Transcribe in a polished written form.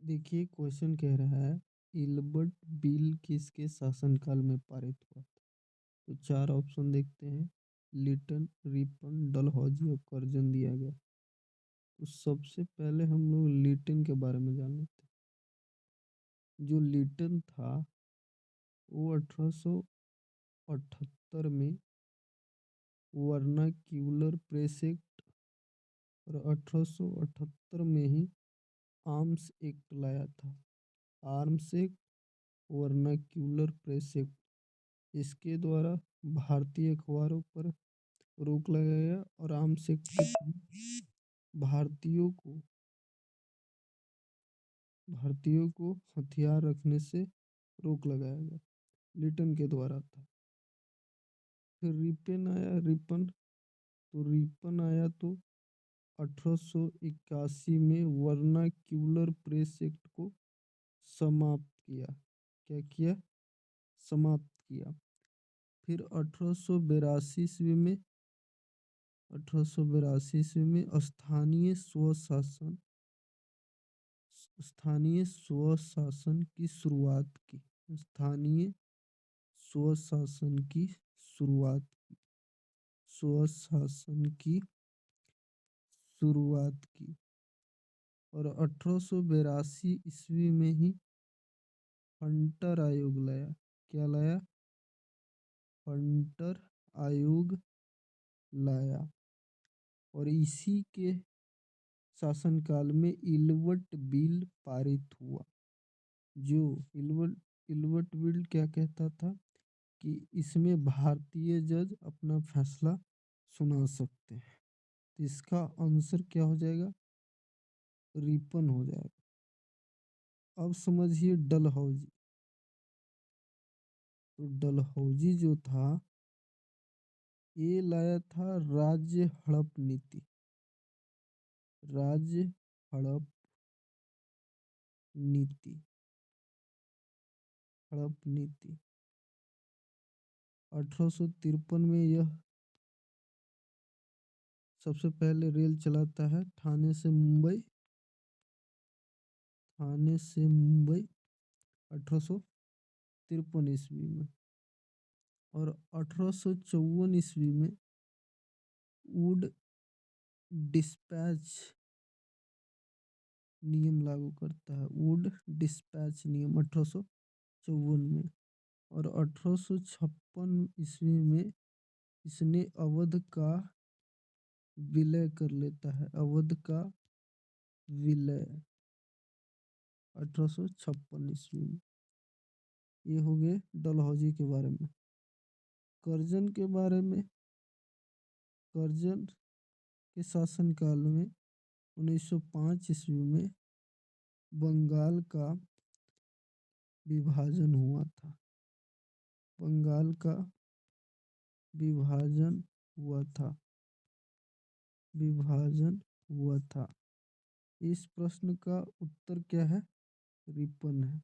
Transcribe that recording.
देखिए क्वेश्चन कह रहा है इल्बर्ट बिल किसके शासनकाल में पारित हुआ था। तो चार ऑप्शन देखते हैं। लिटन, रिपन, डलहौजी और कर्जन दिया गया। तो सबसे पहले हम लोग लिटन के बारे में जान लेते हैं। जो लिटन था वो 1878 में वर्नाक्यूलर प्रेस एक्ट और 1878 में ही आर्म्स एक्ट लाया था। Arms act, vernacular press act, इसके द्वारा भारतीय अखबारों पर रोक लगाया गया और आर्म्स एक्ट के तहत भारतीयों को भारतीयों को हथियार रखने से रोक लगाया गया। लिटन के द्वारा था। फिर रिपन आया तो 1881 में वर्नाक्यूलर प्रेस एक्ट को समाप्त किया। क्या किया? समाप्त किया। फिर 1882 ईस्वी में स्थानीय स्वशासन की शुरुआत की। स्थानीय स्वशासन की शुरुआत स्वशासन की शुरुआत की और 1882 ईस्वी में ही हंटर आयोग लाया। क्या लाया? हंटर आयोग लाया। और इसी के शासनकाल में इल्बर्ट बिल पारित हुआ। जो इल्बर्ट बिल क्या कहता था कि इसमें भारतीय जज अपना फैसला सुना सकते हैं। तो इसका आंसर क्या हो जाएगा? रिपन हो जाएगा। अब समझिए डलहौजी। तो डलहौजी जो था ये लाया था राज्य हड़प नीति। राज्य हड़प नीति। हड़प नीति 1853 में यह सबसे पहले रेल चलाता है ठाणे से मुंबई। 1853 ईस्वी में। और 1854 ईस्वी में वुड डिस्पैच नियम लागू करता है। वुड डिस्पैच नियम 1854 में। और 1856 ईस्वी में इसने अवध का विलय कर लेता है। अवध का विलय 1856 ईस्वी में। ये हो गए डलहौजी के बारे में। कर्जन के बारे में। कर्जन के शासनकाल में 1905 ईस्वी में बंगाल का विभाजन हुआ था। बंगाल का विभाजन हुआ था। विभाजन हुआ था। इस प्रश्न का उत्तर क्या है? रिपन है।